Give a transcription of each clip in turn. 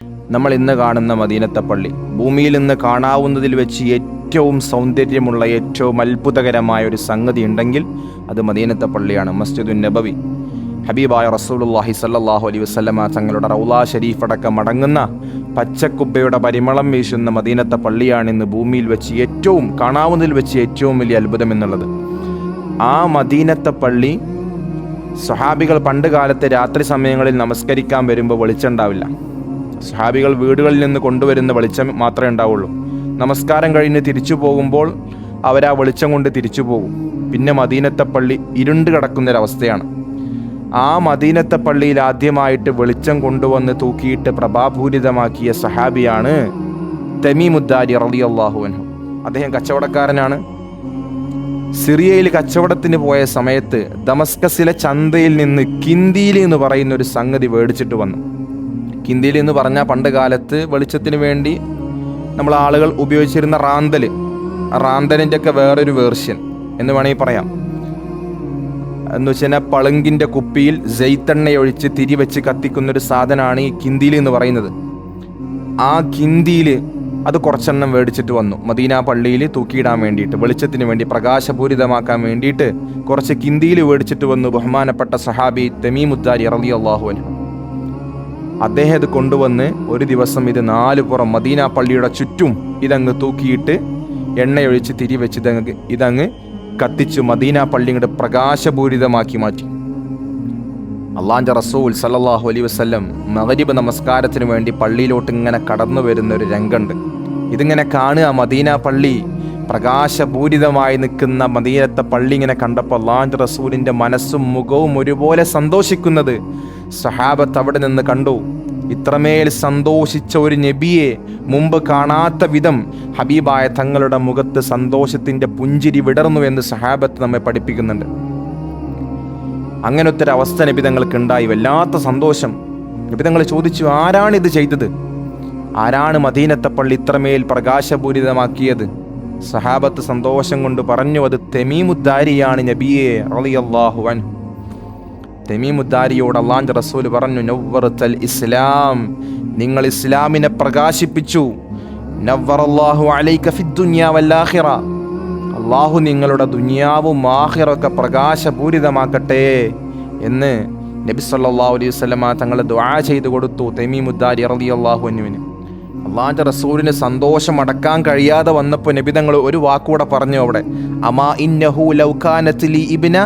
നമ്മൾ ഇന്ന് കാണുന്ന മദീനത്തെ പള്ളി ഭൂമിയിൽ നിന്ന് കാണാവുന്നതിൽ വെച്ച് ഏറ്റവും സൗന്ദര്യമുള്ള, ഏറ്റവും അത്ഭുതകരമായ ഒരു സംഗതി ഉണ്ടെങ്കിൽ അത് മദീനത്തെ പള്ളിയാണ്. മസ്ജിദുൻ നബവി, ഹബീബായ റസൂലുള്ളാഹി സ്വല്ലല്ലാഹു അലൈഹി വസല്ലമ തങ്ങളുടെ റൗള ഷരീഫ് അടക്കം അടങ്ങുന്ന പച്ചക്കുബ്ബയുടെ പരിമളം വീശുന്ന മദീനത്തെ പള്ളിയാണ് ഇന്ന് ഭൂമിയിൽ വെച്ച് ഏറ്റവും കാണാവുന്നതിൽ വെച്ച് ഏറ്റവും വലിയ അത്ഭുതം എന്നുള്ളത്. ആ മദീനത്തെ പള്ളി സ്വഹാബികൾ പണ്ട് കാലത്തെ രാത്രി സമയങ്ങളിൽ നമസ്കരിക്കാൻ വരുമ്പോൾ വെളിച്ചം ഉണ്ടാവില്ല. സ്വഹാബികൾ വീടുകളിൽ നിന്ന് കൊണ്ടുവരുന്ന വെളിച്ചം മാത്രമേ ഉണ്ടാവുള്ളൂ. നമസ്കാരം കഴിഞ്ഞ് തിരിച്ചു പോകുമ്പോൾ അവരാ വെളിച്ചം കൊണ്ട് തിരിച്ചു പോകും. പിന്നെ മദീനത്തെ പള്ളി ഇരുണ്ട് കിടക്കുന്നൊരവസ്ഥയാണ്. ആ മദീനത്തെ പള്ളിയിൽ ആദ്യമായിട്ട് വെളിച്ചം കൊണ്ടുവന്ന് തൂക്കിയിട്ട് പ്രഭാപൂരിതമാക്കിയ സഹാബിയാണ് തമീമുദ്ദാരി റളിയല്ലാഹു അൻഹു. അദ്ദേഹം കച്ചവടക്കാരനാണ്. സിറിയയിൽ കച്ചവടത്തിന് പോയ സമയത്ത് ദമസ്കസിലെ ചന്തയിൽ നിന്ന് കിന്ദീലി എന്ന് പറയുന്ന ഒരു സംഗതി മേടിച്ചിട്ട് വന്നു. കിന്ദീലി എന്ന് പറഞ്ഞാൽ പണ്ട് കാലത്ത് വെളിച്ചത്തിന് വേണ്ടി നമ്മൾ ആളുകൾ ഉപയോഗിച്ചിരുന്ന റാന്തലിൻ്റെ ഒക്കെ വേറൊരു വേർഷൻ എന്ന് വേണമെങ്കിൽ പറയാം. എന്ന് വെച്ചാൽ പളുങ്കിൻ്റെ കുപ്പിയിൽ ജെയ്ത്തെണ്ണയൊഴിച്ച് തിരിവെച്ച് കത്തിക്കുന്നൊരു സാധനമാണ് ഈ കിന്ദീലി എന്ന് പറയുന്നത്. ആ കിന്ദീല് അത് കുറച്ചെണ്ണം മേടിച്ചിട്ട് വന്നു. മദീന പള്ളിയിൽ തൂക്കിയിടാൻ വേണ്ടിയിട്ട്, വെളിച്ചത്തിന് വേണ്ടി, പ്രകാശപൂരിതമാക്കാൻ വേണ്ടിയിട്ട് കുറച്ച് കിന്ദീല് മേടിച്ചിട്ട് വന്നു ബഹുമാനപ്പെട്ട സഹാബി തമീമുദ്ദാരി റളിയല്ലാഹു അൻഹു. അദ്ദേഹം ഇത് കൊണ്ടുവന്ന് ഒരു ദിവസം ഇത് 4 പുറം മദീന പള്ളിയുടെ ചുറ്റും ഇതങ്ങ് തൂക്കിയിട്ട് എണ്ണയൊഴിച്ച് തിരിവെച്ച് ഇതങ്ങ് കത്തിച്ച് മദീന പള്ളി ഇങ്ങോട്ട് പ്രകാശപൂരിതമാക്കി മാറ്റി. അള്ളാന്റെ റസൂൽ സല്ലല്ലാഹു അലൈഹി വസല്ലം മഗ്രിബ് നമസ്കാരത്തിന് വേണ്ടി പള്ളിയിലോട്ട് ഇങ്ങനെ കടന്നു വരുന്ന ഒരു രംഗമുണ്ട്. ഇതിങ്ങനെ കാണുക, മദീന പള്ളി പ്രകാശപൂരിതമായി നിൽക്കുന്ന മദീനത്തെ പള്ളി ഇങ്ങനെ കണ്ടപ്പോൾ അള്ളാന്റെ റസൂലിന്റെ മനസ്സും മുഖവും ഒരുപോലെ സന്തോഷിക്കുന്നത് സഹാബത്ത് അവിടെ നിന്ന് കണ്ടു. ഇത്രമേൽ സന്തോഷിച്ച ഒരു നബിയെ മുമ്പ് കാണാത്ത വിധം ഹബീബായ തങ്ങളുടെ മുഖത്ത് സന്തോഷത്തിന്റെ പുഞ്ചിരി വിടർന്നു എന്ന് സഹാബത്ത് നമ്മെ പഠിപ്പിക്കുന്നുണ്ട്. അങ്ങനത്തെ ഒരു അവസ്ഥ നബി തങ്ങൾക്ക് ഉണ്ടായി. വല്ലാത്ത സന്തോഷം. നബി തങ്ങൾ ചോദിച്ചു, ആരാണിത് ചെയ്തത്? ആരാണ് മദീനത്തെ പള്ളി ഇത്രമേൽ പ്രകാശപൂരിതമാക്കിയത്? സഹാബത്ത് സന്തോഷം കൊണ്ട് പറഞ്ഞു, അത് തമീമുദ്ദാരിയാണ് നബിയെ റളിയല്ലാഹു അൻഹു. തമീമുദ്ദാരിയോട് അല്ലാഹുവിന്റെ റസൂൽ പറഞ്ഞു, നവ്വറത്തൽ ഇസ്ലാം, നിങ്ങൾ ഇസ്ലാമിനെ പ്രകാശിപ്പിച്ചു. നവ്വറല്ലാഹു അലൈക ഫിദ്ദുനിയ വൽ ആഖിറ, അള്ളാഹു നിങ്ങളുടെ ദുനിയാവും ആഖിറൊക്കെ പ്രകാശപൂരിതമാക്കട്ടെ എന്ന് നബി സല്ലല്ലാഹു അലൈഹി വസല്ലമ തങ്ങൾ ദുആ ചെയ്തു കൊടുത്തു തമീമുദ്ദാരി റളിയല്ലാഹു അൻഹുവിന്. അള്ളാഹുവിന്റെ റസൂലിന് സന്തോഷം അടക്കാൻ കഴിയാതെ വന്നപ്പോൾ നബി തങ്ങൾ ഒരു വാക്കുകൂടെ പറഞ്ഞു അവിടെ, അമാ ഇന്നഹു ലൗ കാനത് ലി ഇബ്ന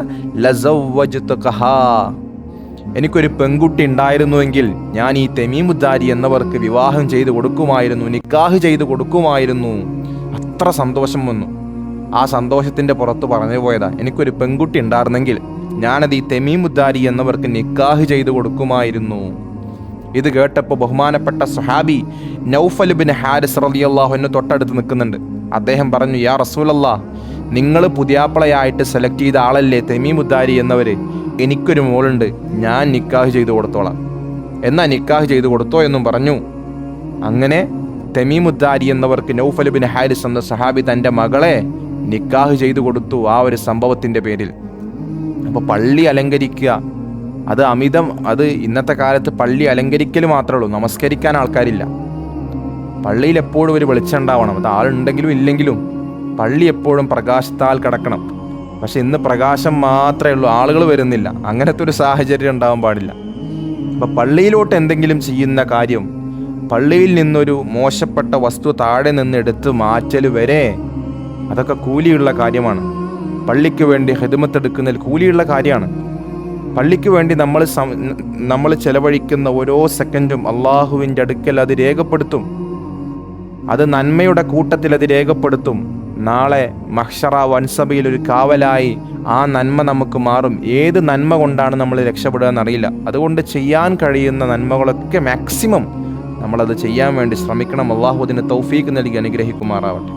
ലസവ്വജ്തുകഹാ, എനിക്കൊരു പെൺകുട്ടി ഉണ്ടായിരുന്നുവെങ്കിൽ ഞാൻ ഈ തമീമുദ്ദാരി എന്നവർക്ക് വിവാഹം ചെയ്തു കൊടുക്കുമായിരുന്നു, നിക്കാഹ് ചെയ്തു കൊടുക്കുമായിരുന്നു. അത്ര സന്തോഷം വന്നു. ആ സന്തോഷത്തിന്റെ പുറത്ത് പറഞ്ഞു പോയതാ, എനിക്കൊരു പെൺകുട്ടി ഉണ്ടായിരുന്നെങ്കിൽ ഞാനത് ഈ തമീമുദ്ദാരി എന്നവർക്ക് നിക്കാഹ് ചെയ്തു കൊടുക്കുമായിരുന്നു. ഇത് കേട്ടപ്പോൾ ബഹുമാനപ്പെട്ട സ്വഹാബി നൗഫൽ ഇബ്നു ഹാരിസ് റളിയല്ലാഹു അൻഹു തൊട്ടടുത്ത് നിൽക്കുന്നുണ്ട്. അദ്ദേഹം പറഞ്ഞു, യാ റസൂലല്ലാഹ്, നിങ്ങൾ പുതിയാപ്പളയായിട്ട് സെലക്ട് ചെയ്ത ആളല്ലേ തമീമുദ്ദാരി എന്നവര്? എനിക്കൊരു മോളുണ്ട്, ഞാൻ നിക്കാഹ് ചെയ്തു കൊടുത്തോളാം, എന്നാ നിക്കാഹ് ചെയ്തു കൊടുത്തോ എന്നും പറഞ്ഞു. അങ്ങനെ തമീമുദ്ദാരി എന്നവർക്ക് നൗഫൽ ഇബ്നു ഹാരിസ് എന്ന സഹാബി തൻ്റെ മകളെ നിക്കാഹ് ചെയ്തു കൊടുത്തു ആ ഒരു സംഭവത്തിൻ്റെ പേരിൽ. അപ്പോൾ പള്ളി അലങ്കരിക്കുക അത് ഇന്നത്തെ കാലത്ത് പള്ളി അലങ്കരിക്കൽ മാത്രമേ ഉള്ളൂ, നമസ്കരിക്കാൻ ആൾക്കാരില്ല. പള്ളിയിൽ എപ്പോഴും ഒരു വെളിച്ചം ഉണ്ടാവണം. അത് ആളുണ്ടെങ്കിലും ഇല്ലെങ്കിലും പള്ളി എപ്പോഴും പ്രകാശത്താൽ കിടക്കണം. പക്ഷെ ഇന്ന് പ്രകാശം മാത്രമേ ഉള്ളൂ, ആളുകൾ വരുന്നില്ല. അങ്ങനത്തെ ഒരു സാഹചര്യം ഉണ്ടാവാൻ പാടില്ല. അപ്പം പള്ളിയിലോട്ട് എന്തെങ്കിലും ചെയ്യുന്ന കാര്യം, പള്ളിയിൽ നിന്നൊരു മോശപ്പെട്ട വസ്തു താഴെ നിന്ന് എടുത്ത് മാറ്റൽ വരെ അതൊക്കെ കൂലിയുള്ള കാര്യമാണ്. പള്ളിക്ക് വേണ്ടി ഖിദ്മത്തെടുക്കുന്നതിൽ കൂലിയുള്ള കാര്യമാണ്. പള്ളിക്ക് വേണ്ടി നമ്മൾ ചെലവഴിക്കുന്ന ഓരോ സെക്കൻഡും അള്ളാഹുവിൻ്റെ അടുക്കൽ അത് രേഖപ്പെടുത്തും. അത് നന്മയുടെ കൂട്ടത്തിൽ അത് രേഖപ്പെടുത്തും. നാളെ മഹ്ശറ വൻസഭയിൽ ഒരു കാവലായി ആ നന്മ നമുക്ക് മാറും. ഏത് നന്മ കൊണ്ടാണ് നമ്മൾ രക്ഷപ്പെടുക എന്നറിയില്ല. അതുകൊണ്ട് ചെയ്യാൻ കഴിയുന്ന നന്മകളൊക്കെ മാക്സിമം നമ്മളത് ചെയ്യാൻ വേണ്ടി ശ്രമിക്കണം. അള്ളാഹു അതിന് തൗഫീക്ക് നൽകി അനുഗ്രഹിക്കുമാറാവട്ടെ.